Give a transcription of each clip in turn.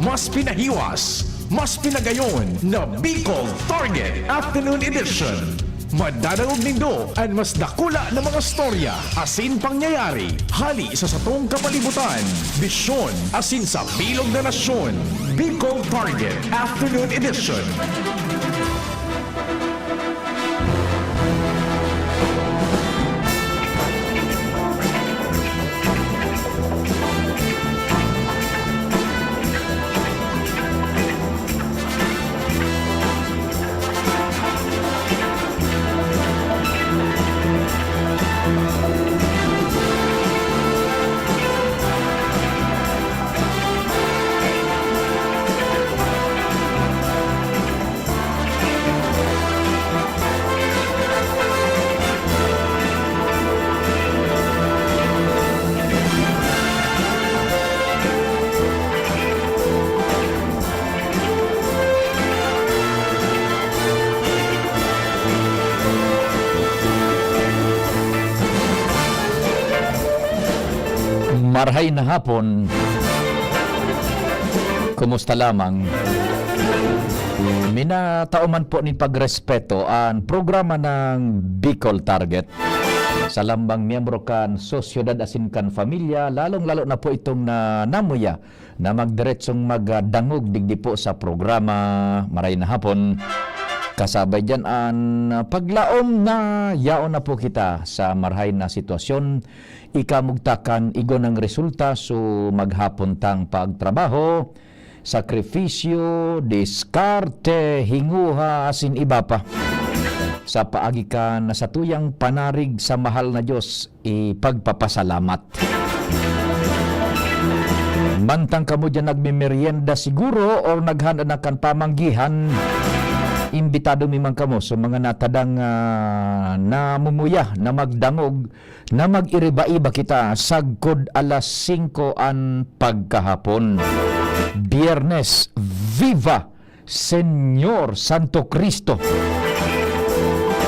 mas pinahiwas, mas pinagayon na Bicol Target Afternoon Edition. Madadalog nindo ang mas dakula na mga storya, asin pangyayari, hali sa satong kapalibutan, bisyon, asin sa bilog na nasyon. Bicol Target Afternoon Edition. Marhay na hapon, kumusta lamang? Minatauman po ni pagrespeto ang programa ng Bicol Target sa lambang miyembro kan sosyedad asin kan familia, lalong-lalo na po itong namuya na magdiretsong magdangog digdi po sa programa Marhay na hapon. Kasabay dyan ang paglaom na yaon na po kita sa marhay na sitwasyon. Ikamugtakan igo ng resulta so maghapon tang pagtrabaho, sakripisyo, diskarte, hinguha, asin iba pa. Sa paagi ka na sa tuyang panarig sa mahal na Diyos, ipagpapasalamat. Mantang kamo dyan nagmimerienda siguro o naghanda na kan pamanggihan, imbitado mimang kamo sa mga natadang namumuya na magdangog na mag-iriba-iba kita sagkod alas 5 an pagkahapon. Biyernes, Viva Señor Santo Cristo.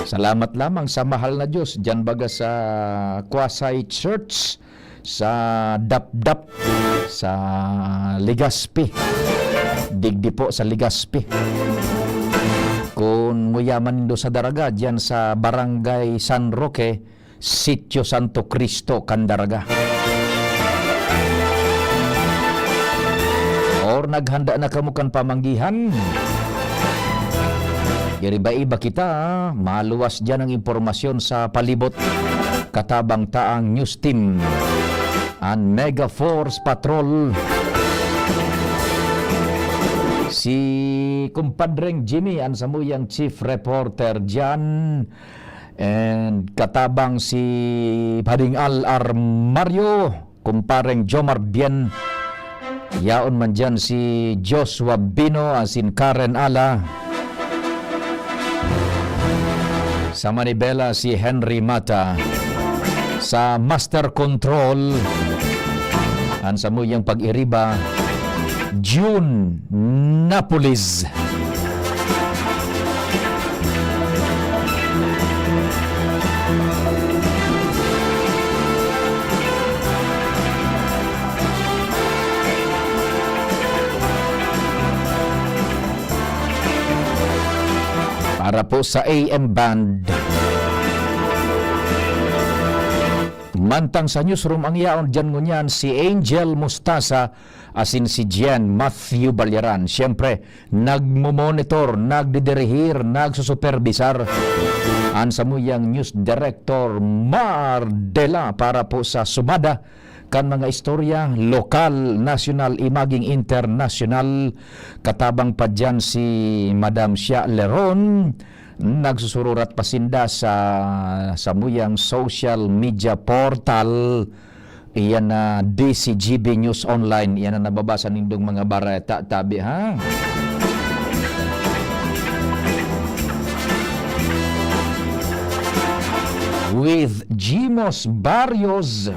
Salamat lamang sa mahal na Diyos dyan baga sa Kwasay Church, sa Dapdap, sa Legazpi, digdi po sa Legazpi. Kung muyaman nindo sa daraga, dyan sa Barangay San Roque, Sitio Santo Cristo, Candaraga. Or naghanda na kamukan pamanggihan, iriba-iba kita, maluwas dyan ang impormasyon sa palibot, katabang taang news team, ang Mega Force Patrol, si kumpadreng Jimmy ang samuyang chief reporter dyan, and katabang si Pading Al Mario, kumpareng Jomar Bien, yaon man dyan si Joshua Bino, asin Karen Ala, sa Manibela si Henry Mata, sa Master Control ang samuyang pag-iriba June Napolis. Para po sa AM Band. Mantang sa newsroom ang yaon dyan ngunyan si Angel Mustasa asin si Jen Matthew Balyaran. Siyempre, nagmumonitor, nagdidirihir, nagsusuperbisar. Ang samuyang news director Mardela para po sa sumada kan mga istorya lokal, nasyonal, imaging internasyonal. Katabang pa dyan si Madam Shia Leron, nagsusururat pasinda sa samuyang social media portal. Iyan na DCGB News Online. Iyan na nababasa nindong mga bareta. Tabi ha? With Jimos Barrios.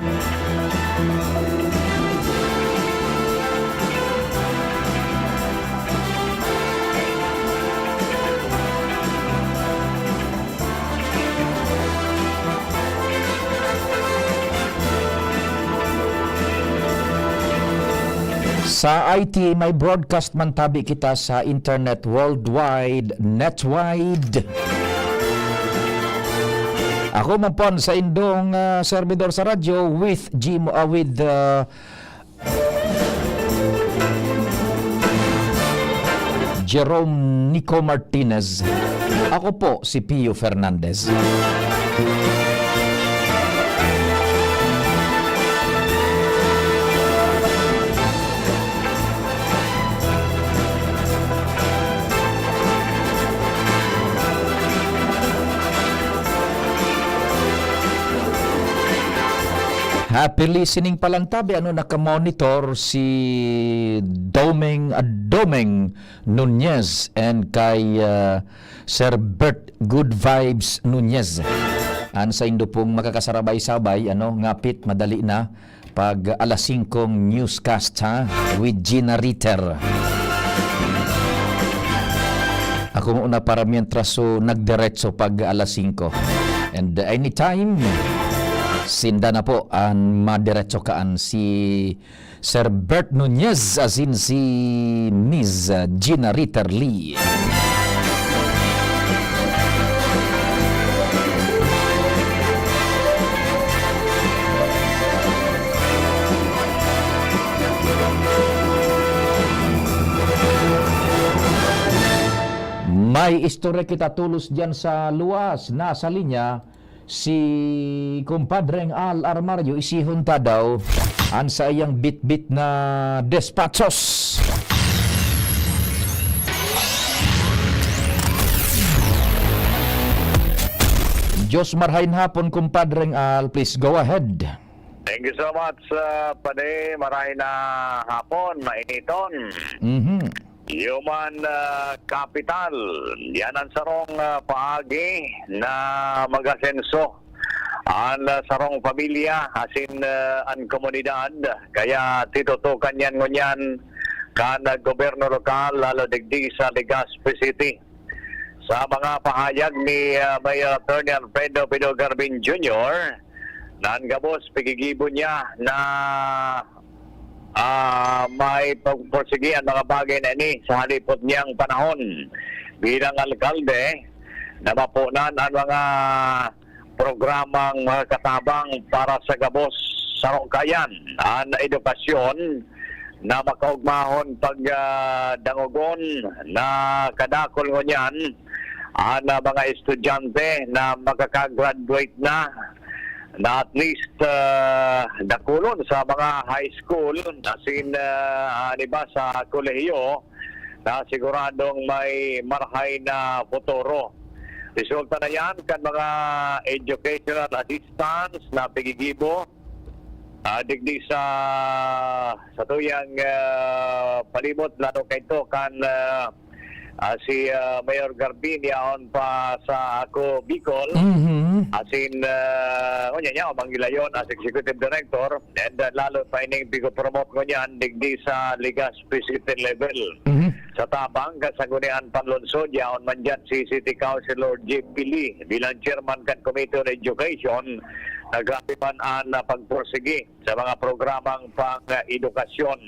Sa IT, may broadcast man tabi kita sa internet worldwide, netwide. Ako man po sa indong servidor sa radyo with Jerome Nico Martinez. Ako po si Pio Fernandez. Happy listening pa lang tabi. Nakamonitor si Domeng Nunez and kay Sir Bert Good Vibes Nunez. Sa indo pong makakasarabay-sabay, ngapit madali na pag alas 5 newscast with Gina Ritter. Ako muna para mientras nagdiretso pag alas 5. And anytime sinda na po ang madiretso kaan si Sir Bert Nunez asin si Ms. Gina Ritter Lee. May istorya kita tulos dyan sa luwas. Nasa linya si kumpadreng Al Armario isihon ta daw an sa iyang bit-bit na despachos. Diyos marhain hapon kumpadreng Al, please go ahead. Thank you so much, Pade. Maraming na hapon, mainiton. Human capital. Yan ang sarong paagi na mag-asenso. Ang sarong pamilya, asin ang komunidad. Kaya titutukan yan ngunyan kan gobyerno lokal, lalo digdi sa Legazpi City. Sa mga pahayag ni Mayor Attorney Alfredo Pido Garbin Jr., nangabos pigigibo niya na may pagpursigi ang mga bagay na ini sa halipot niyang panahon bilang alkalde na mapunan ang mga programang mga katabang para sa gabos sa rongkayan ang edukasyon na makaugmahon pagdangugon na kadakol ngunyan ang mga estudyante na makakagraduate na at least dakulon sa mga high school asin diba, sa kolehiyo na siguradong may marhay na futuro. Resulta na yan kan mga educational assistants na pigigibo digdi sa tuyang palibot lalo kay to kan si Mayor Garbin yaon pa sa ako Bicol. Asin niya Mangilayon as Executive Director and lalo pa ining promote ko niyan digdi sa Legazpi City level. Sa tabang kasagunian panlunsod yaon man dyan si City Councilor J.P. Lee bilang Chairman kan Committee on Education nagabi man ang pagpursigi sa mga programang pang-edukasyon.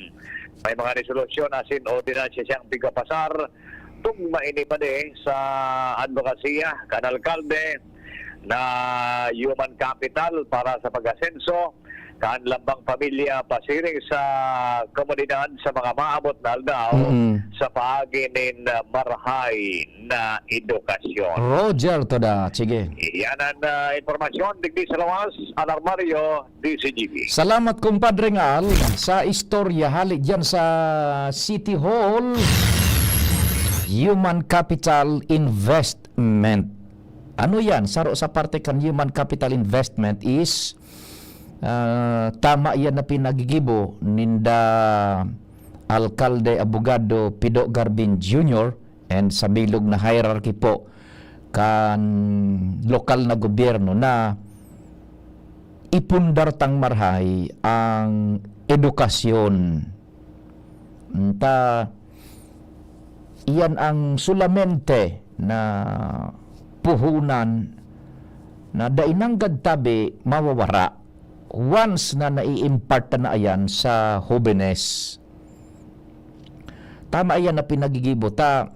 May mga resolusyon asin ordinance siyang pigapasar tugma ini pa sa advokasya kan alkalde na human capital para sa pag-asenso kan lambang pamilya pasiring sa komunidad sa mga maabot na aldaw sa paagi nin marhay na edukasyon. Roger toda, sige. Yan ang informasyon digdi sa lawas, Alarmario, DCGB. Salamat kumpadreng Al sa istorya halik dyan sa City Hall. Human Capital Investment. Ano yan? Saro sa parte kan Human Capital Investment is tama yan na pinagigibo ninda Alkalde Abogado Pido Garbin Jr. and sa bilog na hierarchy po kan lokal na gobyerno na ipundar tang marhay ang edukasyon. Iyan ang sulamente na puhunan na dainanggad tabi mawawara once na nai-impart na ayan sa jóvenes. tama yan na pinagigibo ta.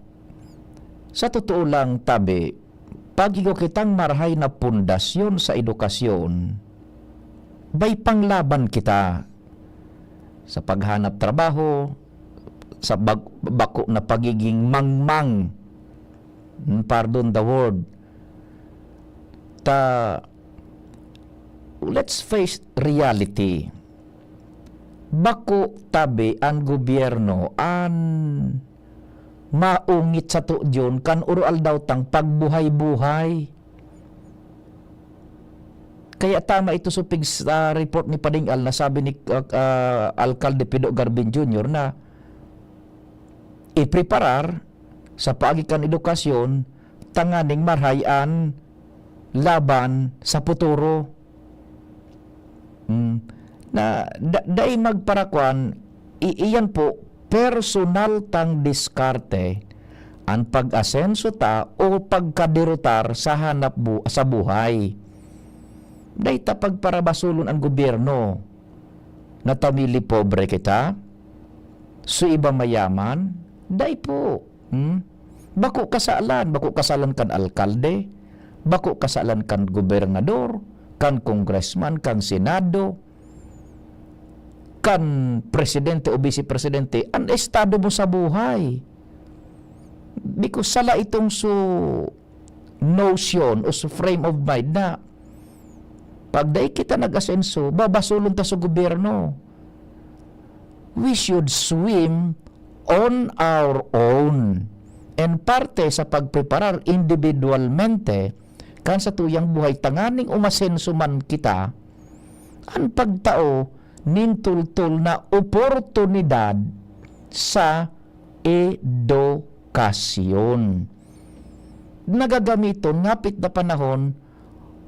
Sa totoo lang, tabi, pagigo kitang marhay na pundasyon sa edukasyon, bay panglaban kita sa paghanap trabaho, sa bako na pagiging mangmang, pardon the word, let's face reality. Bako tabi ang gobyerno an maungit sa tuyon kan ural daw tang pagbuhay-buhay. Kaya tama ito supig sa report ni Padingal na sabi ni Alcalde Pido Garbin Jr. na ipreparar sa paagikan edukasyon tanganing marhayan laban sa futuro. Na dai magparakwan iyan po personal tang diskarte ang pag-asenso ta o pagkadirutar sa sa buhay. Dai ta pagparabasulon ang gobyerno na tamili pobre kita so iba mayaman dai po. Bako kasalan kan alkalde, bako kasalan kan gobernador, kan congressman, kan senado, kan presidente o vice-presidente, ang estado mo sa buhay. Because sala itong notion o frame of mind na pag day kita nag-asenso, babasulon ta sa gobyerno. We should swim on our own. And parte sa pagpreparar individualmente kan sa tuyang buhay tanganing umasenso man kita, ang pagtao nintultul na oportunidad sa edukasyon. Nagagamiton ngapit na panahon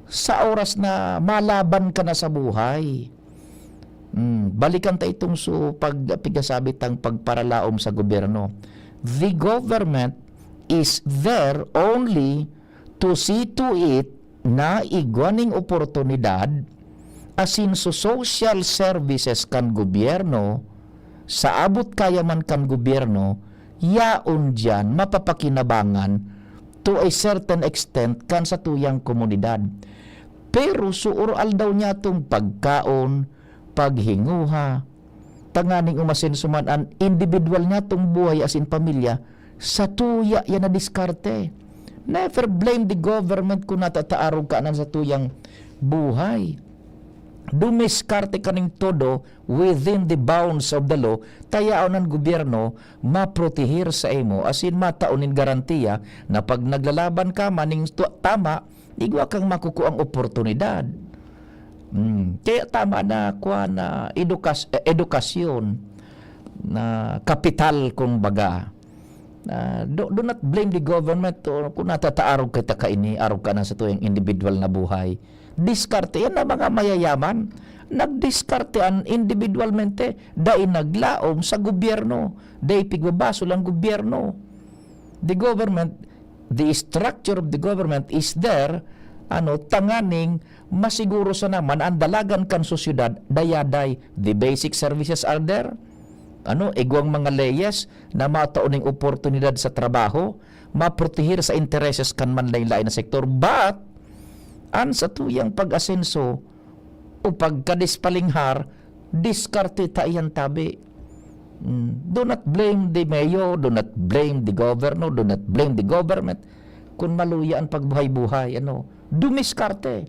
sa oras na malaban ka na sa buhay. Balikan ta itong pagpigasabit ang pagparalaom sa gobyerno. The government is there only to see to it na igwaning oportunidad asin so social services kan gobyerno sa abot kaya man kan gobyerno yaon dyan mapapakinabangan to a certain extent kan sa tuyang komunidad. Pero suural daw niya itong pagkaon, paghinguha, tanganing umasensuman ang individual niya itong buhay asin pamilya sa tuya yan na diskarte. Never blame the government kung natataarog ka na sa tuyang buhay. Dumiskarte kaning todo within the bounds of the law, tayaon ng gobyerno maprotehir sa imo asin mataunin garantiya na pag naglalaban ka maning tama, igwa kang makukuha ang oportunidad. Kaya tama na kuha na edukasyon na kapital kung baga. Do not blame the government kung natataarog kita kaini, arog ka na sa tuyang individual na buhay. Diskarte yan na mga mayayaman. Nagdiskarte an individualmente dahil naglaom sa gobyerno. Dahil pigbabaso lang gobyerno. The government, the structure of the government is there, tanganing masiguro sa naman ang dalagan kan sosyudad, dayaday, the basic services are there. Igwang mga leyes na matauning oportunidad sa trabaho, maprotehir sa intereses kan manlain-lain na sektor. But an sa tuyang pag-asenso o pagkadispalinghar, diskarte tayan tabi. Do not blame the mayor, do not blame the governor, do not blame the government kung maluya ang pagbuhay-buhay. Dumiskarte.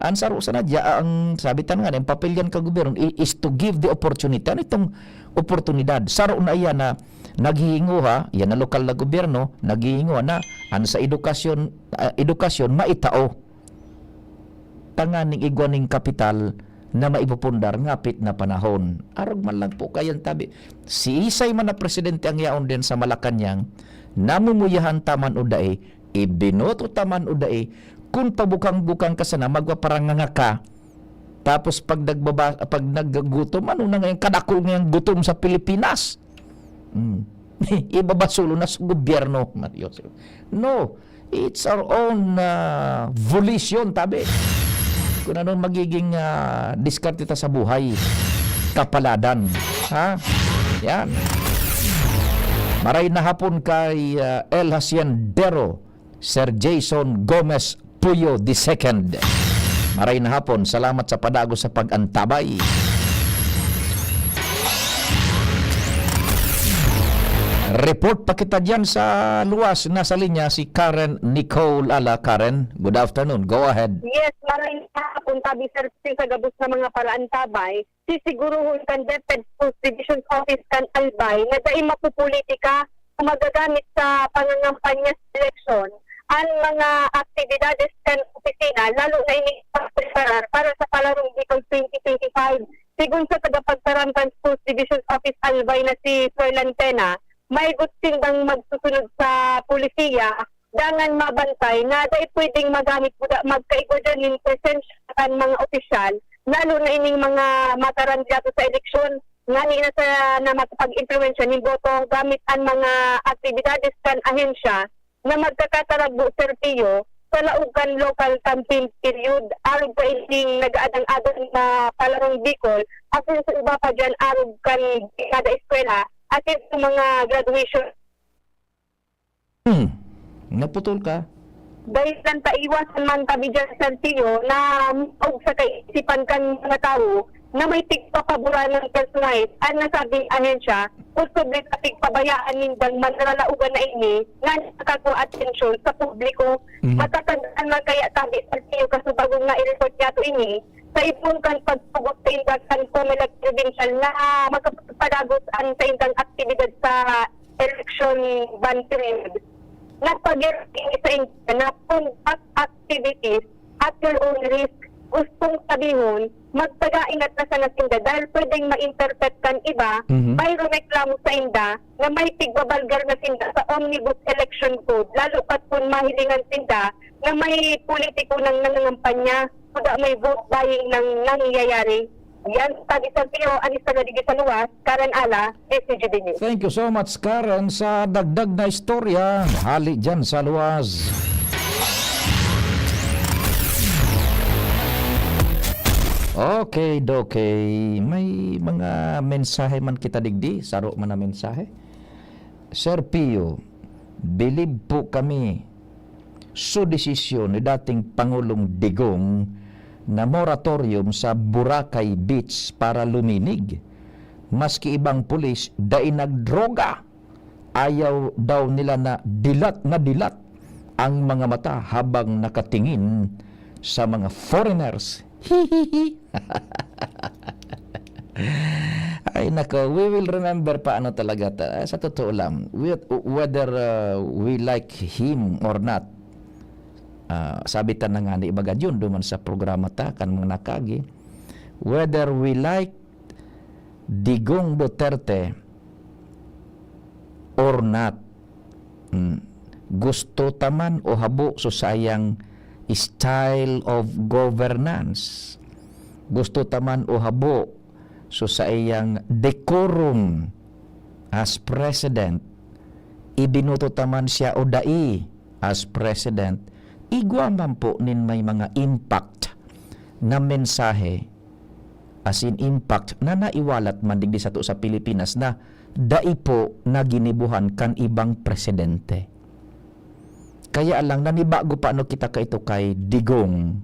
Ang saro sa nadya, ang sabitan nga, ang papel yan ka gobyerno is to give the opportunity. Ano itong oportunidad? Saro na yan na naghihingo yan na lokal na gobyerno, naghihingo na ang sa edukasyon maitao. Tanganing igwaning kapital na maipupundar ngapit na panahon. Arog man lang po kayan tabi. Si Isay man na presidente ang yaon din sa Malacanang, namumuyahan taman o dae, ibinoto taman o dae, kung pabukang-bukang ka sana, magwaparanganga ka, tapos pag naggutom, ano na ngayon, kadakol ngayong gutom sa Pilipinas? Ibabasulo na sa gobyerno. No, it's our own volition, tabi. Kung anong magiging diskarte ta sa buhay, kapaladan. Ha? Yan. Maray na hapon kay El Haciendero, Sir Jason Gomez Puyo II. Maray na hapon, salamat sa padago sa pag-antabay. Report pa kita dyan sa luwas. Nasa linya si Karen Nicole Ala. Karen, good afternoon. Go ahead. Yes, maraming punta Sir sa gabos na mga paraantabay, sisiguruhon kan DepEd Post Division Office kan Albay na dahil mapupolitika magagamit sa pangangampanya sa eleksyon ang mga aktibidades kan opisina, lalo na inipreparar para sa palarong Bicol 2025. Sigun sa tagapagtaram kan Post Division Office Albay na si Froilan Tena, may gutsin bang magsusunod sa pulisiya dangan mabantay na dahil pwedeng magamit magkaigo dyan yung presensya kan mga opisyal, lalo na ining mga matarandiyato sa eleksyon nga na sa na makapag-implementsya ni boto gamit ang mga aktibidades kan ahensya na magkakataragbo serpiyo sa laugan local campaign period arog ka ining nag-adang-adang na palarong Bicol at sa iba pa dyan arog kan kada eskwela at yung mga graduation. Naputol ka. Dahil lang taiwasan man kami dyan sa Sergio na og sa kaisipan kan mga tao na may tigpapaboran ng personal at nasabing ahensya posible sa tigpabayaan nindang manralaugan na ini na nakakuha atensyon sa publiko. Matatandaan man kaya tabi Sergio kasubagong na i-report niya to ini sa ipong kan pagtugot sa indang kan Comelec Provincial na magpapadagos ang sa indang aktibidad sa election ban period. Nagpag-irking sa indang na conduct activities at your own risk. Gustong sabihon, magpag-aingat na sa nasinda dahil pwedeng ma-interpret kan iba, mayroon reklamo sa inda na may tigbabalgar na sinda sa Omnibus Election Code, lalo pat kung mahilingan sinda na may politiko ng nangangampanya kuda may vote buying ng nangyayari. Yan, sabi sa Pio, Anista Nadigit sa Luwas, Karen Ala, SCGD News. Thank you so much, Karen, sa dagdag na istorya. Hali dyan sa luwas. Okay, may mga mensahe man kita digdi, saro man na mensahe. Sir Pio, believe po kami sa desisyon ni dating Pangulong Digong na moratorium sa Boracay Beach para luminig. Maski ibang pulis dahil nagdroga, ayaw daw nila na dilat ang mga mata habang nakatingin sa mga foreigners. Ay nako, we will remember paano talaga sa totoo lang, whether we like him or not. Sabi ta na nga ni ibaga yun duman sa programa ta kan mga nakagi, whether we like Digong Duterte or not, gusto taman o habo so sayang style of governance, gusto taman o habo so sayang decorum as president, ibinuto taman siya o dai as president, igwa man po nin may mga impact na mensahe, as in impact na naiwalat man digdi sa to sa Pilipinas na dai po na ginibuhan kan ibang presidente. Kaya lang nanibago pa ano kita kaito kay Digong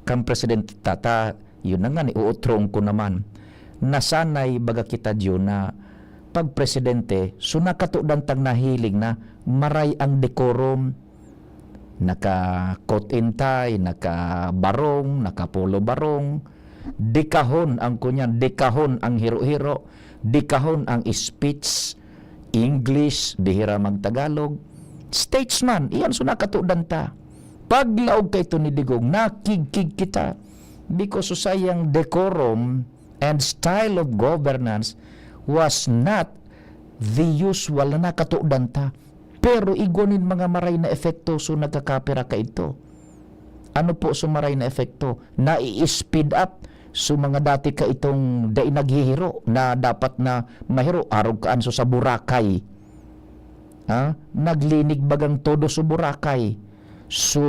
kan presidente tata, yun na nga ni uutrong ko naman nasanay baga kita diyo na pag presidente so nakatudan tang nahiling na maray ang decorum, naka coat and tie, naka barong, naka polo barong, dekahon ang kunyan, dekahon ang hiro-hiro, dekahon ang speech, English, bihira magtagalog, statesman, iyan so nakatudan ta. Paglaog kay ito ni Digong, nakikig kita because so sayang decorum and style of governance was not the usual na nakatudan ta. Pero igonin mga maray na efekto so nagkakapira ka ito. Ano po so maray na efekto? Na i-speed up so mga dati ka itong dai naghihiro na dapat na mahiro arog kaan so sa Boracay. Naglinig bagang todo sa Boracay. So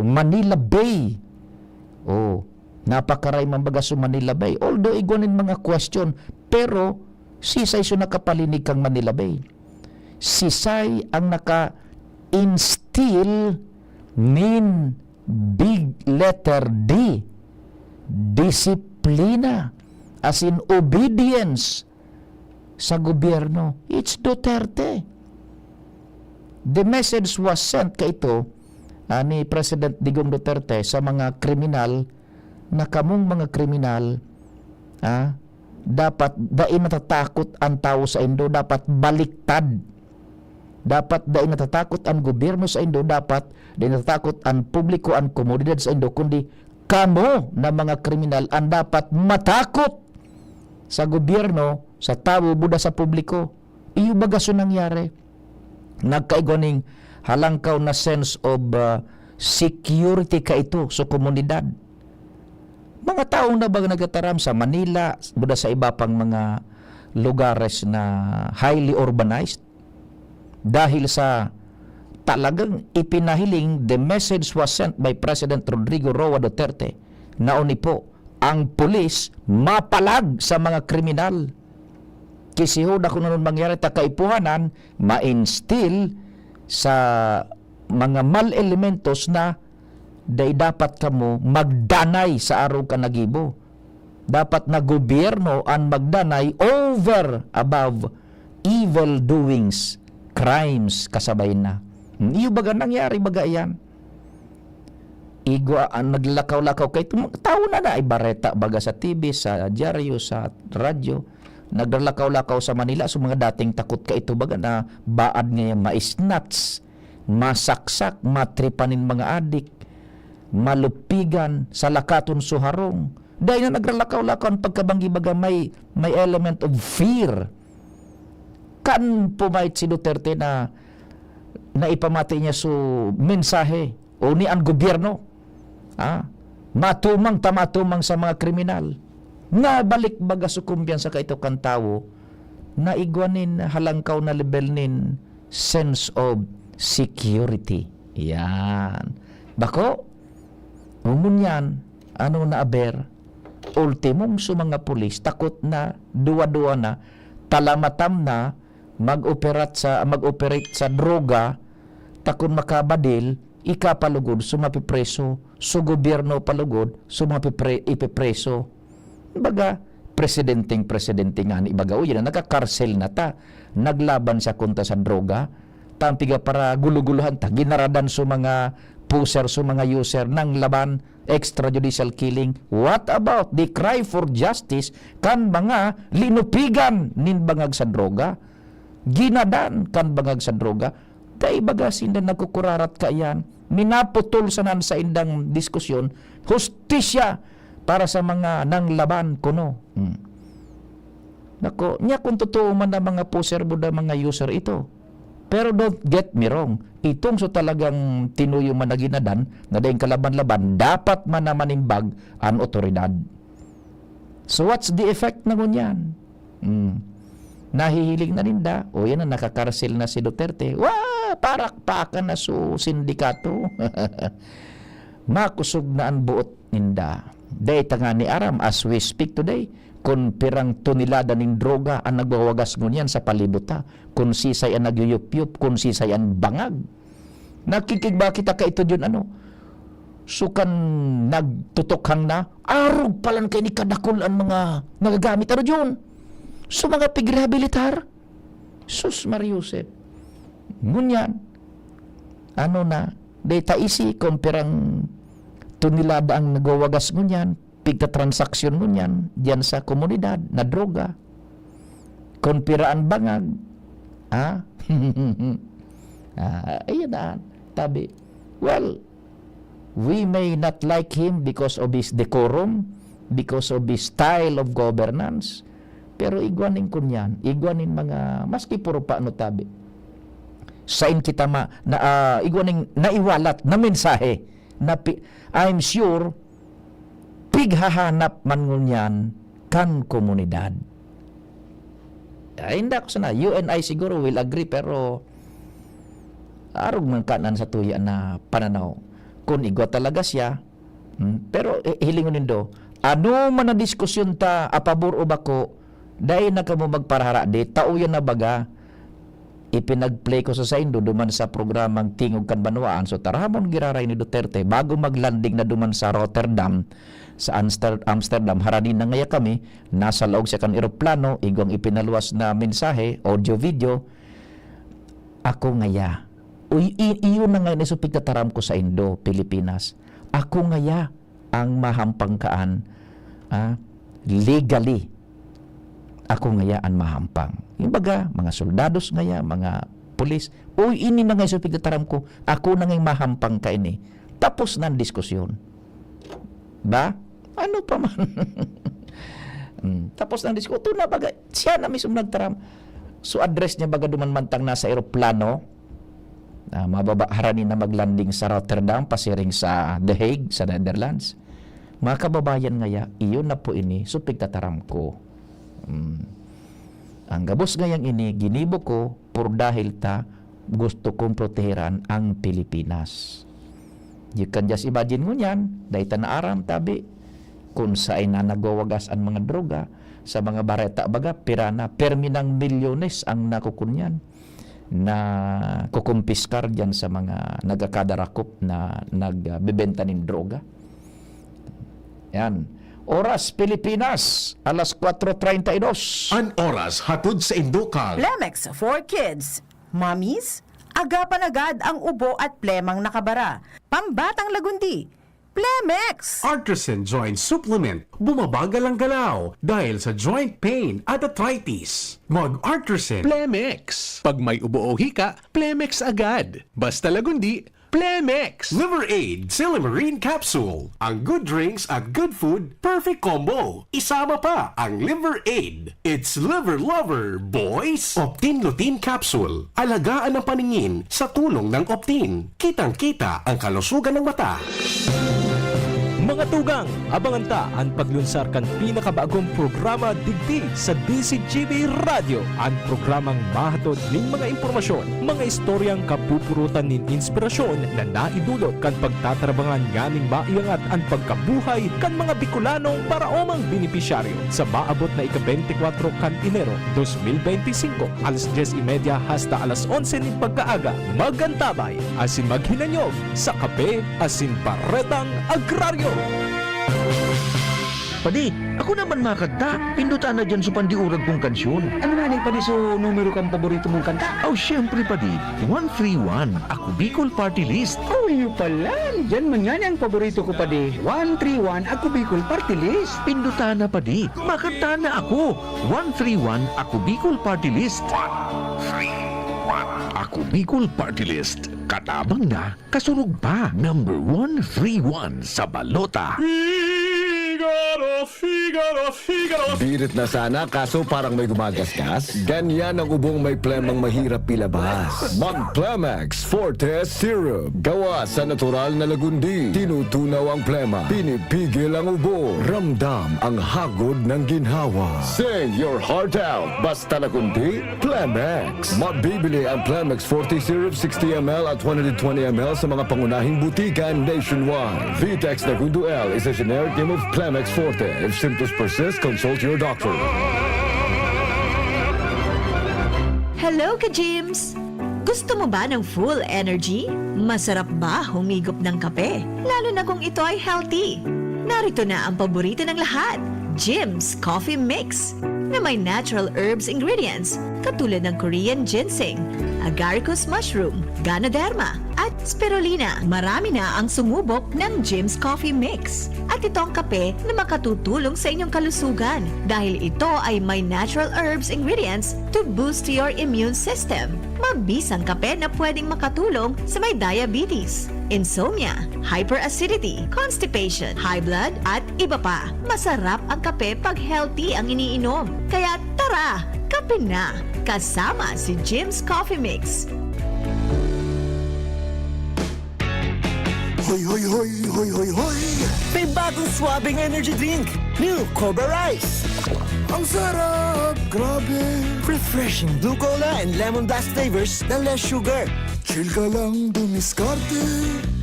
Manila Bay. Napakaray man baga sa Manila Bay. Although igonin mga question, pero sisay so nakapalinig kang Manila Bay. sisay ang naka-instill nin big letter D, disiplina, as in obedience sa gobyerno. It's Duterte. The message was sent ka ito ni President Digong Duterte sa mga kriminal na kamong mga kriminal dapat dain natatakot ang tao sa Indo, dapat baliktad. Dapat dain natatakot ang gobyerno sa Indo, dapat dain natatakot ang publiko, ang komunidad sa Indo, kundi kamo na mga kriminal ang dapat matakot sa gobyerno, sa tao, buda sa publiko. Iyo bagaso nangyari. Nagkaigoning halangkaw na sense of security ka ito sa komunidad. Mga taong na ba nagataram sa Manila, buda sa iba pang mga lugares na highly urbanized, dahil sa talagang ipinahiling, the message was sent by President Rodrigo Roa Duterte, nauni po, ang pulis mapalag sa mga kriminal. Kisihod ako na nun mangyari, takaipuhanan, ma-instill sa mga mal-elementos na day dapat kamo magdanay sa araw ka nagibo. Dapat na gobyerno ang magdanay over above evil doings, crimes kasabay na. Iyo baga nangyari baga yan. Igwa ang naglakaw-lakaw kay tao na ay bareta baga sa TV, sa dyaryo, sa radyo. Naglakaw-lakaw sa Manila so mga dating takot ka ito baga na baad ngayon maisnats, masaksak, matripanin mga adik, malupigan sa lakaton suharong. Dahil na naglakaw-lakaw ang pagkabanggi baga may element of fear. Kan pumait si Duterte na ipamati niya so mensahe o ni ang gobyerno matumang tamatumang sa mga kriminal nga balik baga sa kumpiyansa ka ito kan tao na igwanin halangkaw na level nin sense of security. Yan bako umun yan ano na aber ultimong sa mga pulis takot na duwa-duwa na talamatam na mag-operate sa droga takon makabadil ikapalugod sumapipreso so gobyerno palugod ipipreso baga presidente nga ni baga yan nakakarsel na ta naglaban siya kontra sa droga tampiga para guluguluhan ta ginaradan so mga puser so mga user ng laban extrajudicial killing. What about the cry for justice kan mga linupigan nin bangag sa droga ginadan kan bangag sa droga tay baga sinda nagkukurarat ka yan minaputol sanan sa indang diskusyon hustisya para sa mga nang laban kuno. Nako nya kung totoo man na mga poser buda mga user ito, pero don't get me wrong, itong so talagang tinuyo man na ginadan na daing kalaban-laban dapat man naman imbag ang otoridad. So what's the effect na ngunyan? Nahihiling na ninda o yan na nakakarsil na si Duterte, parakpakan na so sindikato. Makusog na ang buot ninda. Day tanga ni Aram as we speak today kung pirang tonelada ng droga ang nagwawagas ngunyan sa palibuta, kung sisay ang nagyuyup-yup, kung sisay ang bangag. Nakikigba kita ka ito yun sukan nagtutokhang na arog palan kay ni kadakol ang mga nagagamit yun so mga pigrehabilitar sus Mariusep ngunyan na data isi kung pirang tonelada ang nagwawagas ngunyan pigta-transaksyon ngunyan diyan sa komunidad na droga kung piraan bangag ayan na tabi well we may not like him because of his decorum, because of his style of governance, pero igwanin kunyan, igwanin mga maski puro pa tabi sain kita igwanin naiwalat na mensahe na I'm sure pighahanap man ngunyan kan komunidad. Hindi ako sana you and I siguro will agree pero arog man kanan sa tuya na pananaw kung igwa talaga siya pero hilingon nindo ano man na diskusyon ta apabor o bako dahil na kamo magparahara di tauyan na baga ipinag-play ko sa Indo duman sa programang Tingog kan Banwaan. So taramon giraray ni Duterte bago maglanding na duman sa Rotterdam, sa Amsterdam, haranin na ngaya kami, nasa loob siya kan eroplano, igong ipinaluwas na mensahe, audio-video, ako ngaya. Iyon na ngayon isupig taram ko sa Indo, Pilipinas. Ako ngaya ang mahampangkaan legally. Ako ngaya ang mahampang. Yung baga, mga soldados ngaya, mga pulis, ini na ngayon isupig taram ko, ako na ngayon mahampang ka ini. Tapos na ang diskusyon. Ba? Ano pa man? Tapos ng disco, ito na baga, siya na mismo nagtaram. So address niya baga dumanmantang nasa aeroplano, mababaharanin na maglanding sa Rotterdam, pasiring sa The Hague, sa Netherlands. Mga kababayan ngaya, iyon na po ini, so pigtataram ko. Ang gabos ngayang ini, ginibo ko, por dahil ta, gusto kong proteheran ang Pilipinas. You can just imagine mo yan, dahil ta naaram tabi, kung saan na nagawagas ang mga droga, sa mga bareta baga, pirana, perminang milyones ang nakukunyan na kukumpiskar dyan sa mga nagkakadarakop na nagbebenta ng droga. Yan. Oras, Pilipinas, alas 4:32. An oras hatod sa Indokal. Plemex for Kids. Mommies, agapan agad ang ubo at plemang nakabara. Pambatang lagundi. Plemex! Artisan Joint Supplement. Bumabagal ang galaw dahil sa joint pain at arthritis. Mag-Artisan Plemex. Pag may ubo o hika, Plemex agad. Basta lagundi, Plemex. Liver Aid Silimarine Capsule. Ang good drinks at good food, perfect combo. Isama pa ang Liver Aid. It's liver lover, boys. Optin Lutein Capsule. Alagaan ang paningin sa tulong ng Optin. Kitang-kita ang kalusugan ng mata. Mga tugang, abangan ta ang paglunsar kan pinakabagong programa digdi sa DCGB Radio. Ang programang mahatod ning mga impormasyon, mga istoryang kapupurutan nin inspirasyon na naidulot kan pagtatrabangan nganing maiangat ang pagkabuhay kan mga Bicolanong para omang benepisyaryo sa maabot na ika-24 kan Enero 2025 alas 10:30 hasta alas 11 ning pagkaaga. Magantabay asin maghinanyog sa kape asin paretang agraryo. Padi, ako naman makanta. Pindutan na dyan sa pandiurag kong kansyon. Ano nga padi so numero kang paborito mong kanta? Oh, syempre padi. 131. Ako Bicol Party List. Oh, yun pala. Diyan man nga ang paborito ko padi. 131, ako Bicol Party List. Pindutan na padi. Makanta na ako. 131. Ako Bicol Party List. 131. Ako Bicol Party List. Katabang na, kasurog pa. Number 131 sa balota. Birit na sana kaso parang may gumagasgas. Ganyan ang ubong may plemang mahirap ilabas. Mag-Plemex Forte Syrup. Gawa sa natural na lagundi. Tinutunaw ang plema. Pinipigil ang ubo. Ramdam ang hagod ng ginhawa. Sing your heart out. Basta lagundi, Plemex. Mabibili ang Plemex Forte Syrup 60ml at 120ml sa mga pangunahing butikan nationwide. Vitex Nagundo L is a generic name of Plemex Forte. If symptoms persist, consult your doctor. Hello, ka-Jims! Gusto mo ba ng full energy? Masarap ba humigop ng kape? Lalo na kung ito ay healthy. Narito na ang paborito ng lahat, Jims Coffee Mix, na may natural herbs ingredients katulad ng Korean ginseng, agaricus mushroom, ganoderma, at spirulina. Marami na ang sumubok ng Jims Coffee Mix. At ito ang kape na makatutulong sa inyong kalusugan dahil ito ay may natural herbs ingredients to boost your immune system. Mabisang kape na pwedeng makatulong sa may diabetes, insomnia, hyperacidity, constipation, high blood, at iba pa. Masarap ang kape pag healthy ang iniinom. Kaya tara, kape na! Kasama si Jims Coffee Mix. Hoy, hoy, hoy, hoy, hoy, hoy! May bagong swabing energy drink, New Cobra Rice. Ang sarap! Grabe! Refreshing blue cola and lemon blast flavors na less sugar. Chill ka lang dumiskarte.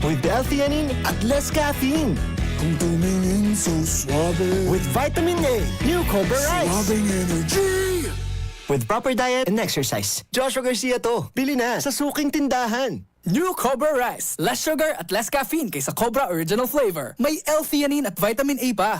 With L-theanine at less caffeine. Kung tumingin so suabe. With vitamin A, New Cobra Rice. Swabing energy! with proper diet and exercise. Joshua Garcia to. Bili na sa suking tindahan. New Cobra Rice. Less sugar at less caffeine kaysa Cobra Original Flavor. May L-theanine at vitamin A pa.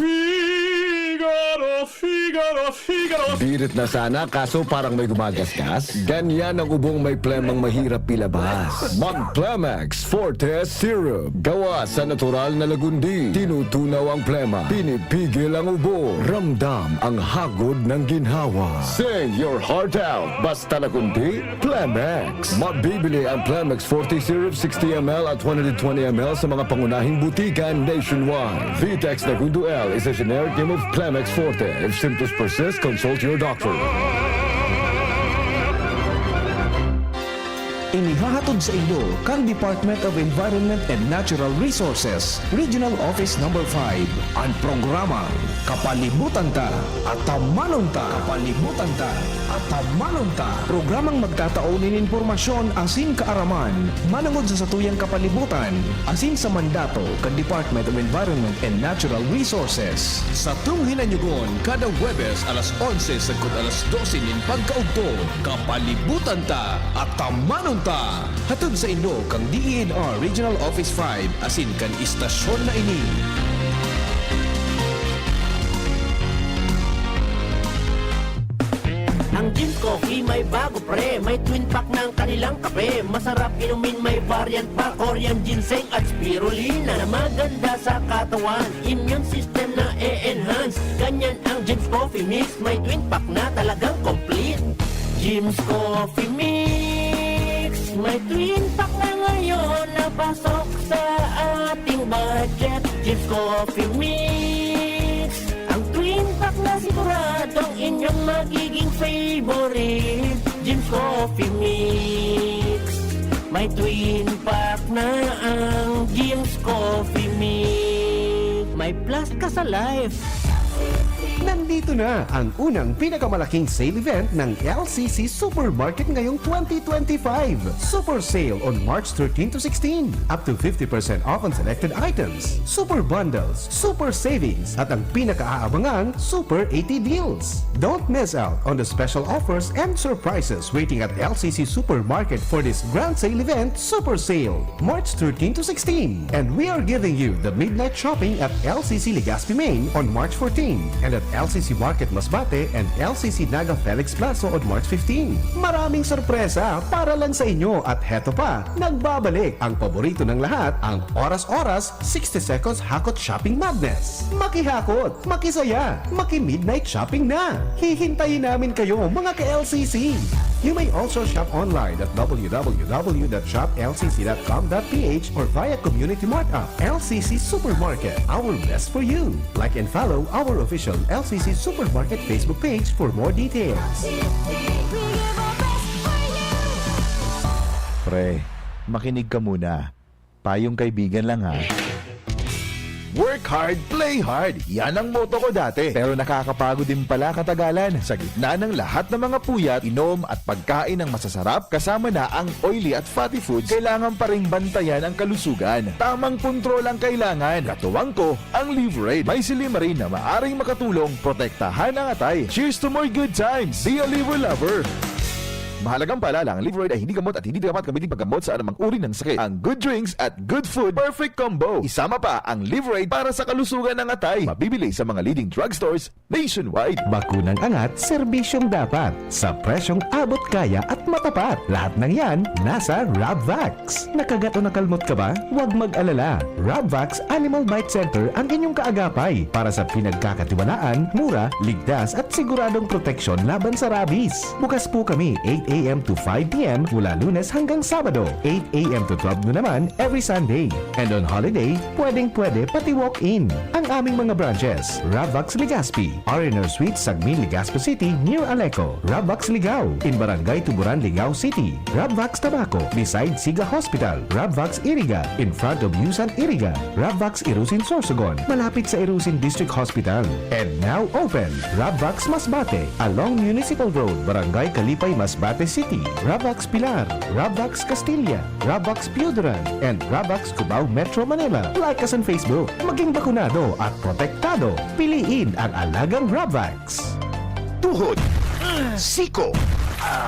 Birit na sana kaso parang may gumagasgas. Ganyan ang ubong may plemang mahirap ilabas. Mag Plemex Forte Syrup. Gawa sa natural na lagundi. Tinutunaw ang plema. Pinipigil ang ubo. Ramdam ang hagod ng ginhawa. Sing your heart out. Basta lagundi, Plemex. Mabibili ang Plemex Forte Syrup 60 ml at 120 ml sa mga pangunahing butikan nationwide. Vitex Nagundo L is a generic name of Plemex Forte. If symptoms persist, consult your doctor. Inihahatod sa inyo kang Department of Environment and Natural Resources, Regional Office No. 5, ang programang Kapalibutan Ta at Tamanon Ta. Kapalibutan Ta at Tamanon Ta. Programang magtataon ng impormasyon asin kaaraman, manangod sa satuyang kapalibutan, asin sa mandato kan Department of Environment and Natural Resources. Sa Hinanyugon, kada Huwebes alas 11 sagkot alas 12 nin pagkaugto, Kapalibutan Ta at Tamanon Ta. Hatod sa inyo kang DENR Regional Office 5 asin kan istasyon na ini. Ang Jim's Coffee may bago pre, may twin pack ng kanilang kape. Masarap inumin, may variant pa, Korean ginseng at spirulina na maganda sa katawan, immune system na e-enhance. Ganyan ang Jim's Coffee Mix, may twin pack na talagang complete. Jim's Coffee Mix, may twin pack na ngayon na pasok sa ating budget. Jim's Coffee Mix, ang twin pack na siguradong inyong magiging favorite. Jim's Coffee Mix, may twin pack na ang Jim's Coffee Mix. May plus ka sa life. Nandito na ang unang pinakamalaking sale event ng LCC Supermarket ngayong 2025. Super Sale on March 13 to 16. Up to 50% off on selected items. Super Bundles, Super Savings, at ang pinaka-aabangang Super 80 Deals. Don't miss out on the special offers and surprises waiting at LCC Supermarket for this grand sale event, Super Sale, March 13 to 16. And we are giving you the midnight shopping at LCC Legazpi Main on March 14 and at LCC Market Masbate and LCC Naga Felix Plaza on March 15. Maraming sorpresa para lang sa inyo at heto pa, nagbabalik ang paborito ng lahat, ang oras-oras 60 seconds hakot shopping madness. Makihakot, makisaya, maki-midnight shopping na. Hihintayin namin kayo mga ka-LCC. You may also shop online at www.shoplcc.com.ph or via Community Mart app. LCC Supermarket, our best for you. Like and follow our official LCC Supermarket Facebook page for more details. Pre, makinig ka muna. Payong kaibigan lang ha. Work hard, play hard. Yan ang motto ko dati. Pero nakakapagod din pala katagalan. Sa gitna ng lahat ng mga puyat, inom at pagkain ng masasarap, kasama na ang oily at fatty foods, kailangan pa ring bantayan ang kalusugan. Tamang kontrol ang kailangan. Katuwang ko, ang Liverade. May silimarin na maaring makatulong, protektahan ang atay. Cheers to more good times. Be a liver lover. Mahalagang paalala, ang Liverade ay hindi gamot at hindi dapat gamitin paggamot sa anumang uri ng sakit. Ang good drinks at good food, perfect combo. Isama pa ang Liverade para sa kalusugan ng atay. Mabibili sa mga leading drugstores nationwide. Bakunang angat, serbisyong dapat. Sa presyong abot kaya at matapat. Lahat ng yan, nasa Rabvax. Nakagat o nakalmot ka ba? Huwag mag-alala. Rabvax Animal Bite Center ang inyong kaagapay para sa pinagkakatiwalaan, mura, ligtas at siguradong proteksyon laban sa rabies. Bukas po kami 8 a.m. to 5 p.m. mula Lunes hanggang Sabado. 8 a.m. to 12 noon naman every Sunday. And on holiday, pwedeng-pwede pati walk-in. Ang aming mga branches, Rabvax Legazpi, R&R Suite, Sagmin, Legazpo City, near Aleco. Rabvax Ligao, in Barangay Tuburan, Ligao City. Rabvax Tabaco, beside Siga Hospital. Rabvax Iriga, in front of Yusan Iriga. Rabvax Irusin Sorsogon, malapit sa Irusin District Hospital. And now open, Rabvax Masbate, along Municipal Road, Barangay Kalipay, Masbate City, Rabvax Pilar, Rabvax Castilla, Rabvax Piudaran, and Rabvax Cubao Metro Manila. Like us on Facebook. Maging bakunado at protektado. Piliin ang alagang Rabvax. Tuhod, Siko.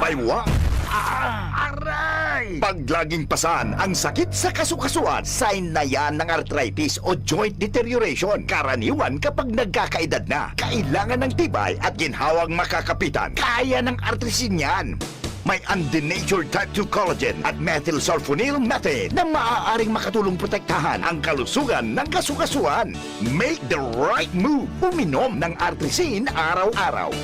Baywa. Aray! Pag laging pasan ang sakit sa kasukasuan, sign na yan ng arthritis o joint deterioration. Karaniwan kapag nagkakaedad na. Kailangan ng tibay at ginhawang makakapitan. Kaya ng artrisin yan. May undenatured type 2 collagen at methylsulfonyl methane na maaaring makatulong protektahan ang kalusugan ng kasukasuan. Make the right move. Uminom ng artrisin araw-araw.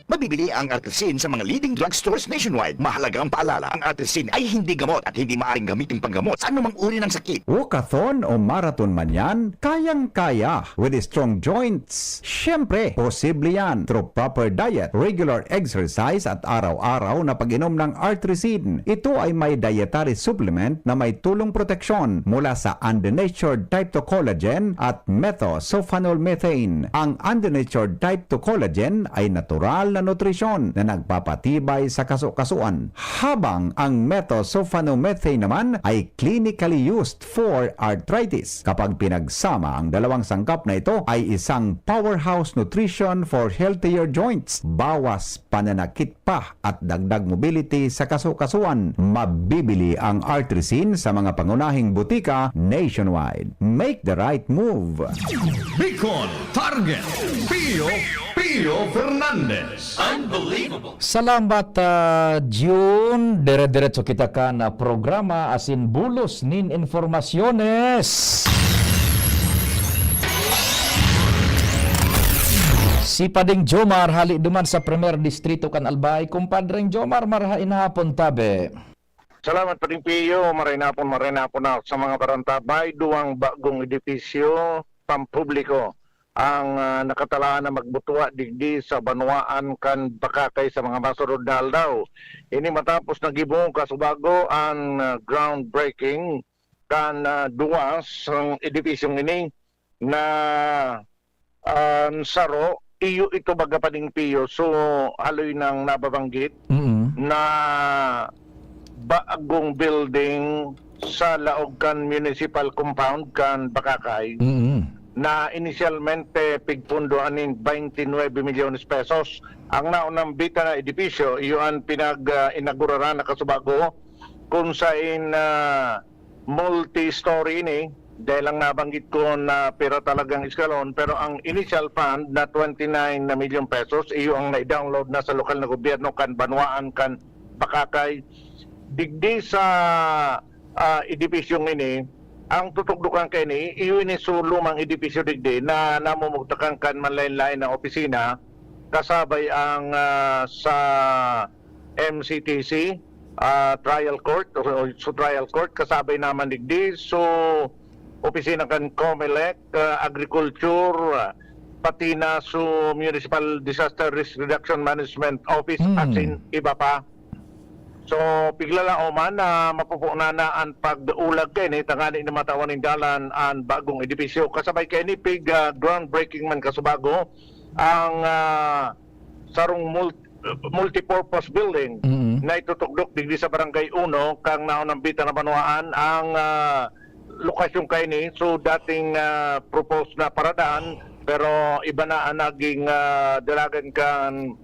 Mabibili ang artrisin sa mga leading drugstores nationwide. Mahalagang paalala, ang artrisin ay hindi gamot at hindi maaaring gamitin panggamot sa anumang uri ng sakit. Walkathon o marathon man yan, kayang-kaya with strong joints. Siyempre, posible yan through proper diet, regular exercise at araw-araw na pag-inom ng artrisin. Ito ay may dietary supplement na may tulong proteksyon mula sa undenatured type 2 collagen at methylsulfonylmethane. Ang undenatured type 2 collagen ay natural na nutrisyon na nagpapatibay sa kasukasuan, habang ang methylsulfonylmethane naman ay clinically used for arthritis. Kapag pinagsama ang dalawang sangkap na ito ay isang powerhouse nutrition for healthier joints. Bawas pananakit pa at dagdag mobility sa kasukasuan. Mabibili ang artrisin sa mga pangunahing butika nationwide. Make the right move. Bicol Target Pio Fernandez. Salamat, June. Dire-diretso kita ka na programa asin bulos nin informasyones. Si Pading Jomar hali duman sa Premier Distrito kan Albay. Kumpadreng Jomar, marhain hapon tabe. Salamat Pading Pio, marinapon na sa mga barantabay, duwang bagong edifisyo pampubliko ang nakatalaan na magbutuwa digdi sa Banwaan kan Bakakay sa mga masurod na aldaw. Ini matapos nagibong kasubago ang groundbreaking kan duwas ang edifisyong ini na saro iyo ito baga Pading Pio. So haloy nang nababanggit na bagong building sa Laog kan Municipal Compound kan Bakakay na inisyalmente pigpundoanin 29 milyones pesos. Ang naunang bita na edipisyo, iyon pinag-inaugurara na kasubago kung saan multi-story ini, dahil lang nabanggit ko na pera talagang iskalon, pero ang initial fund na 29 na milyon pesos, iyo ang na-download na sa lokal na gobyerno kan Banwaan kan Bakakay. Digdi sa edipisyong ini, ang tutugdukan kay ni iyon so lumang edipisyo digdi na namumugtakan kan manlain-lain na opisina kasabay ang sa MCTC trial court o so trial court kasabay naman digdi so opisina kan COMELEC, agriculture, pati na so Municipal Disaster Risk Reduction Management Office at iba pa. So, piglala o man na mapupuna na ang pag-ulag kay ni tangani na matawan ng dalan ang bagong edipisyo. Kasabay kay ni pig groundbreaking man kasubago ang sarong multipurpose building na itutugdok digdi sa Barangay 1 kang naunang bita na Banwaan ang lokasyon kay ni. So, dating proposed na paradaan pero iba na ang naging dalagan kan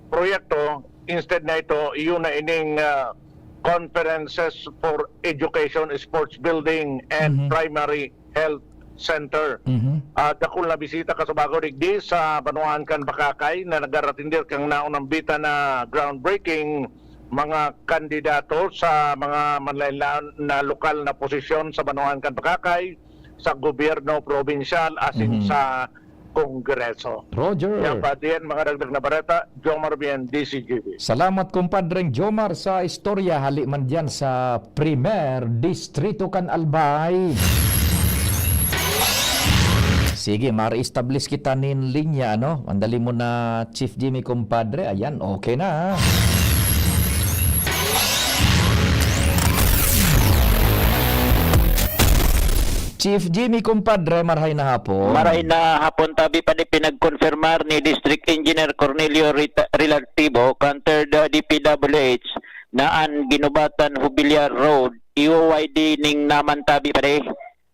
proyekto. Instead na ito, iyon na ining conferences for education, sports building, and primary health center. Dakul na bisita kasubago digdi sa Banwaan kan Bakakay na nagaratindir kang naunang bita na groundbreaking mga kandidato sa mga manlailan na lokal na posisyon sa Banwaan kan Bakakay, sa gobyerno provinsyal, asin sa Kongreso. Roger. Yan pa din mga dagdag na bareta, Jomar Bien, DCGB. Salamat kumpadreng Jomar sa istorya hali man diyan sa Premier Distrito kan Albay. Sige, ma-establish kita nin linya, no? Andali mo na Chief Jimmy kumpadre. Ayan, okay na. Chief Jimmy kumpadre, marhay na hapon. Marhay na hapon tabi pa ni pinagkonfirmar ni District Engineer Cornelio Relativo kan 3rd DPWH na ang Ginubatan Jubilar Road IOYD ning naman tabi pa ni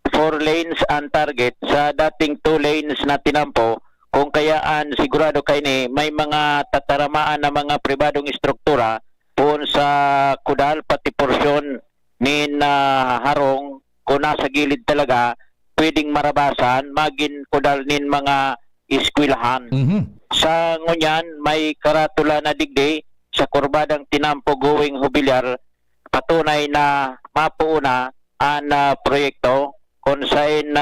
4 lanes ang target sa dating 2 lanes na tinampo kung kayaan sigurado kay ni may mga tataramaan na mga pribadong istruktura poon sa kudal pati porsyon ni harong kung nasa gilid talaga pwedeng marabasan magin kudal nin mga eskwelahan. Sa ngunyan may karatula na digdi sa kurbadang tinampo going Hubilyar patunay na mapuuna ang proyekto kung saan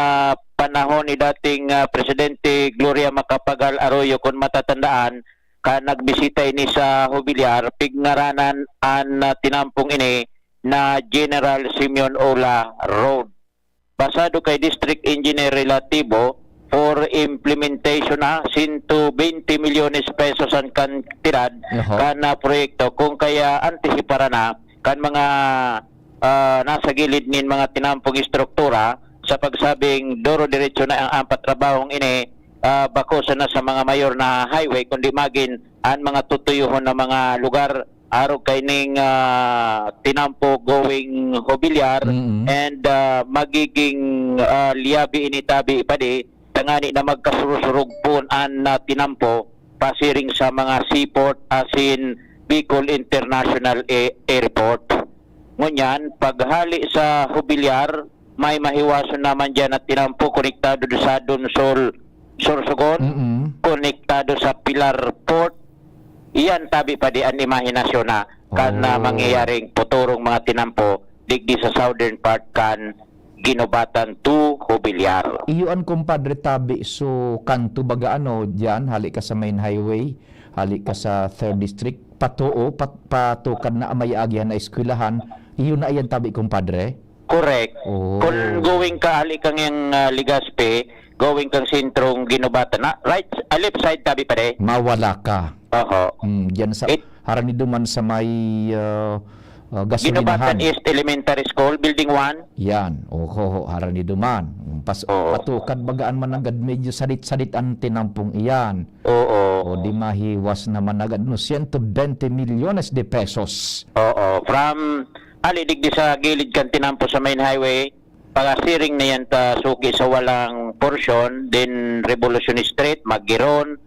panahon ni dating Presidente Gloria Macapagal Arroyo kung matatandaan ka nagbisita ini sa Hubilyar pigngaranan ang tinampong ini na General Simeon Ola Road. Basado kay District Engineer Relativo for implementation na 120 milyones pesos ang kantidad kan proyekto kung kaya antisipara na kan mga nasa gilid nin mga tinampong istruktura sa pagsabing duro diretso na ang apat trabahong ini bako na sa mga mayor na highway kundi magin ang mga tutuyuhon na mga lugar araw kay ning tinampo going Hubilyar and magiging liabi initabi ipadi tangani na magkasurug po ang tinampo pasiring sa mga seaport as in Bicol International Airport. Ngunyan, paghali sa Hubilyar, may mahiwason naman dyan at tinampo konektado sa Donsol Sorsogon, konektado sa Pilar Port. Iyan tabi pa di ang imahinasyon na kan mangyayaring puturong mga tinampo digdi sa southern part kan Ginobatan to Hubilyar. Iyon kumpadre tabi so kanto baga diyan hali ka sa main highway, hali ka sa 3rd district patuo patukan na amayagyan na eskwelahan. Iyon na iyan tabi kumpadre. Correct. Kung going ka hali kang yung Ligaspe, going kang sentrong Ginobatan na right left side tabi pa de. Mawala ka. Diyan sa harani duman sa may gasolinahan. Ginobatan East Elementary School, Building 1. Yan. Harani duman. Patukan bagaan man agad medyo sadit-sadit ang tinampong iyan. O di mahiwas naman agad 120 milyones de pesos. From alidigdi sa gilid kan tinampo sa main highway, pagasiring na yan ta suki sa walang portion, then Revolution Street, Magiron,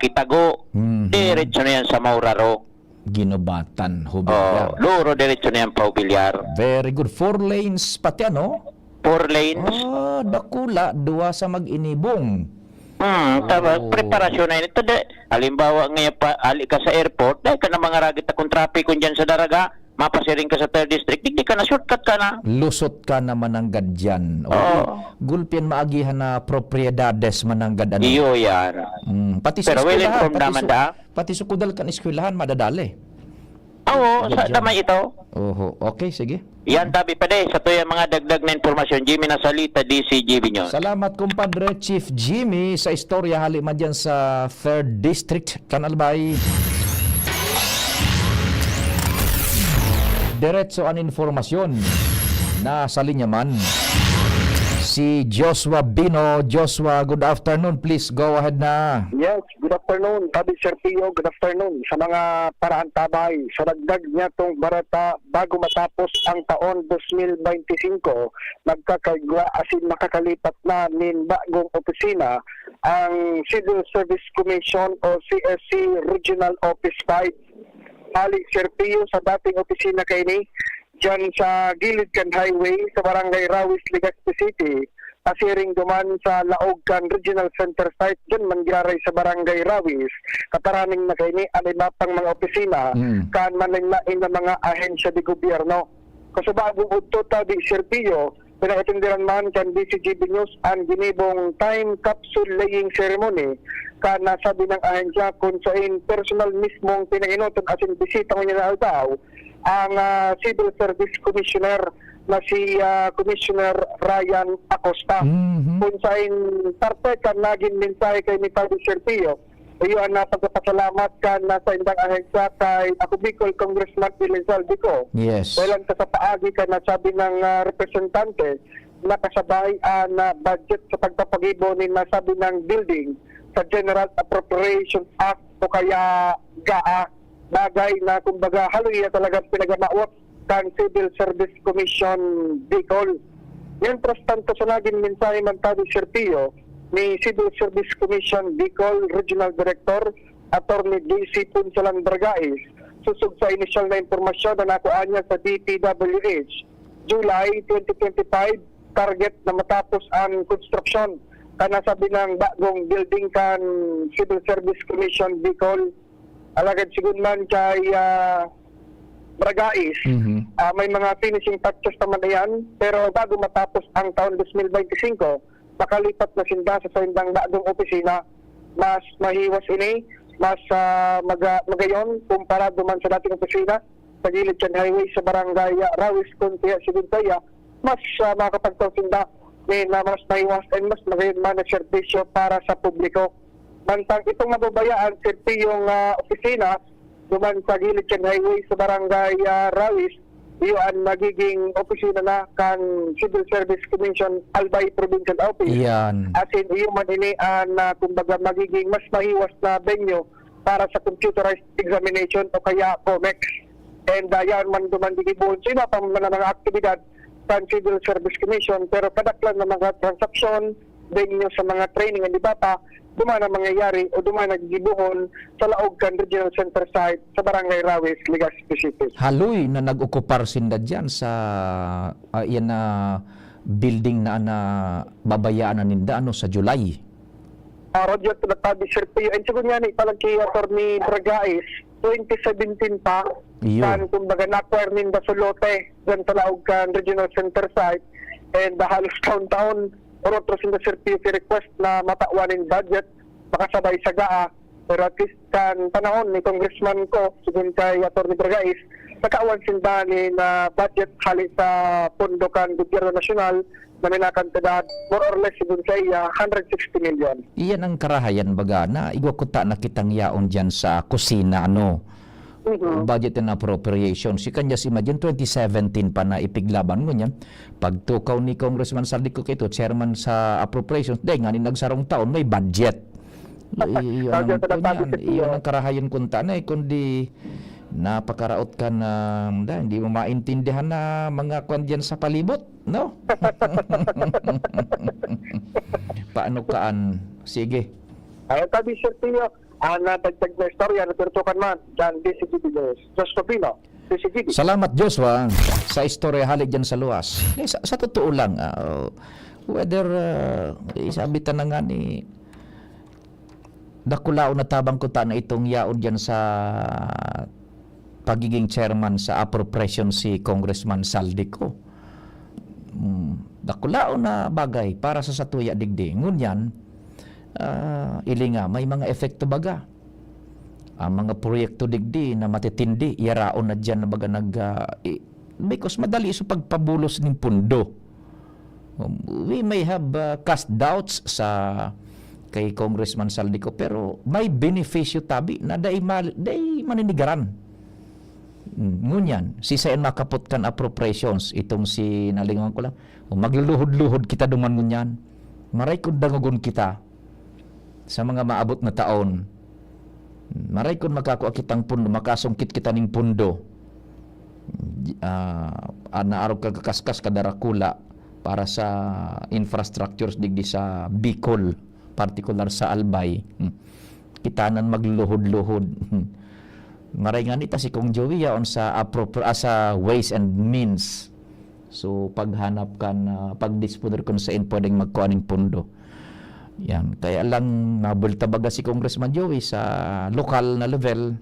Kitago, diretso na yan sa Mauraro. Ginobatan, Hubilyar. Luro diretso na yan pa Hubilyar. Very good. 4 lanes pati 4 lanes. Dakula, 2 sa mag-inibong. Preparasyon na ito. Halimbawa ngayon pa, ali ka sa airport, dahil ka na mga ragit akong traffic kung dyan sa Daraga, mapasiring ka sa 3rd district, di ka na, shortcut ka na. Lusot ka naman ang gadyan. Gulpian maagihan na propriedades mananggad. Iyo yan. Pati pero well informed naman da. Pati sukudal kan eskwelahan, madadali. Sa damay ito. Okay, sige. Yan tabi pa de, sa tuya mga dagdag na informasyon, Jimmy Nasalita, DCGB nyo. Salamat kumpadre Chief Jimmy sa istorya haliman dyan sa 3rd District, Kanalbay. Diretso ang informasyon na sa linya man. Si Joshua Bino. Joshua, good afternoon. Please go ahead na. Yes, good afternoon. Tabi Sir Pio, good afternoon. Sa mga paraan tabay, sa dagdag niya itong barata bago matapos ang taon 2025, nagkakagwa asin makakalipat na nin bagong opisina ang Civil Service Commission o CSC Regional Office 5. Ali Sir Pio sa dating opisina kay ni dyan sa gilid kan highway sa barangay Rawis, Legazpi City, pasiring duman sa Laog kan Regional Center site dyan mangyaray sa barangay Rawis, kataraning na kayo ni iba pang mga opisina kan manlain na mga ahensya di gobyerno. Kasubagong udto tabi Sir Pio, pinakitindiran man kan DCGB News ang ginibong time capsule laying ceremony kan nasabi ng ahensya kung saan personal mismong pinainutan asin bisita ko niya na aldaw ang Civil Service Commissioner na si Commissioner Ryan Acosta. Kung saan parte kan naging mensahe kay ni Padre Serpio, iyon na pagpapasalamat ka na sa indang ahensya kay ako Bicol Congressman Elizal Bico. Yes. Dahil ka sa paagi ka na sabi ng representante na kasabay na budget sa pagpapagibo ni nasabi ng building sa General Appropriations Act o kaya GAA, bagay na kumbaga haluya talagang pinagamawat kan Civil Service Commission Bicol. Mientras tanto sa naging mensahe man tabi Sir Pio, ni Civil Service Commission Bicol Regional Director Attorney DC Punsalan Bargais susug sa inisyal na impormasyon na nakuha niya sa DPWH. July 2025, target na matapos ang construction kana sabi ng bagong building kan Civil Service Commission Bicol. Alagad sigun man kay Bargais, may mga finishing touches naman na yan, pero bago matapos ang taon 2025, makalipat na sinda sa sindang bagong opisina. Mas mahiwas ini, mas magayon kumpara duman sa dating opisina sa gilid kan highway sa barangay Rawis, Kuntiya, Siguntaya. Mas makapagtasinda na mas mahiwas and mas magayon man na serbisyo para sa publiko. Mantang itong mababayaan, sirti yung opisina duman sa gilid kan highway sa barangay Rawis, iyon magiging opisina na kan Civil Service Commission Albay Provincial Office. Yan. As in, iyon man ini na kumbaga magiging mas mahiwas na venue para sa computerized examination o kaya COMEX. And yan man duman digibuhon sila pa mga aktibidad sa Civil Service Commission, pero kadaklan na mga transaksyon, venue sa mga training and debata, duman na mangyayari o duman nagigibuhon sa Laog kan Regional Center site sa Barangay Rawis, Legazpi City. Haloy na nag-okupar sinda dyan sa yan na building na babayaan na ninda sa July. Roger to the public sirpi. And siguro nga ni palang kay Attorney Bargais, 2017 pa, kan kumbaga na-acquire ninda sa lote dyan sa Laog kan Regional Center site, and halos taon-taon orotros in the certificate request na matauanin budget makasabay sa GAA, pero at least kan panahon ni Congressman ko sigun kay Atty. Bargais nakauwan sinda ni na budget hali sa pondo kan gobyerno nasyonal na minakantidad more or less sigun kay 160 million. Iyan ang karahayan baga na igwakuta na kitang yaon dyan sa kusina budget and appropriation. Si kanya si imagine 2017 pa na ipiglaban mo niya. Pagtukaw ni Congressman Saldico Quito, chairman sa appropriations, dahil nga ni nagsarong taon, may budget. Iyon ang karahayan kunta na kundi napakaraot ka na hindi mo maintindihan na mga kwan sa palibot, no? Paano kaan? Sige. Ay, tabi sir Tio, natagtag na istorya na tutukan man dyan DCGB News. Joshua Pino, DCGB. Salamat Joshua sa istorya halik dyan sa luwas. Sa totoo lang, whether isabitan na nga ni dakulao na tabang ko na itong yaon dyan sa pagiging chairman sa appropriation si Congressman Saldico. Dakulao na bagay para sa satuya digdi. Ngunyan, ilinga, may mga efekto baga. Ang mga proyekto digdi na matitindi, iyaraon na dyan na baga because madali sa pagpabulos ng pundo. We may have cast doubts sa kay Congressman Saldico, pero may benepisyo tabi na day maninigaran. Ngunyan, si sayan makapot kan appropriations, itong si nalingon ko lang, magluluhod-luhod kita duman ngunyan. Maray kung dangugon kita sa mga maabot na taon. Maray kung makakuha kitang pundo, makasungkit kita ning pundo. Naarog kakaskas kadarakula para sa infrastructures digdi sa Bicol, particular sa Albay. Kitanan magluluhod-luhod. Maray nga nita si Kong Joey yaon sa ways and means. So paghanap kan pagdisponer kun sa pwedeng magkuha ning pundo. Yan, kaya lang nabulta baga si Congressman Joey sa lokal na level.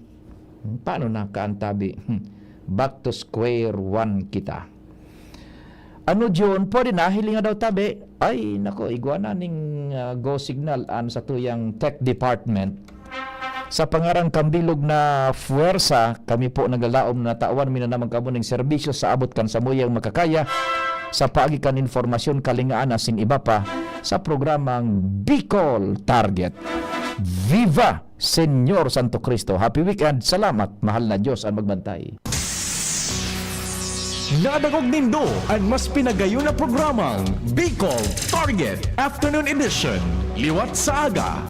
Paano na kaantabi? Back to square one kita. Ano John, pwede na hilinga daw tabi. Ay nako, iguana ning go signal an sa tuyang tech department. Sa pangarang kambilog na fuwersa, kami po naglalaom na tawan minanamang kamo ng serbisyo sa abot kan sa muyang makakaya sa paagikan informasyon kalingaan asin iba pa sa programang Bicol Target. Viva Senyor Santo Cristo! Happy weekend! Salamat! Mahal na Diyos ang magbantay. Nadagog nindo ang mas pinagayon na programang Bicol Target Afternoon Edition. Liwat sa aga.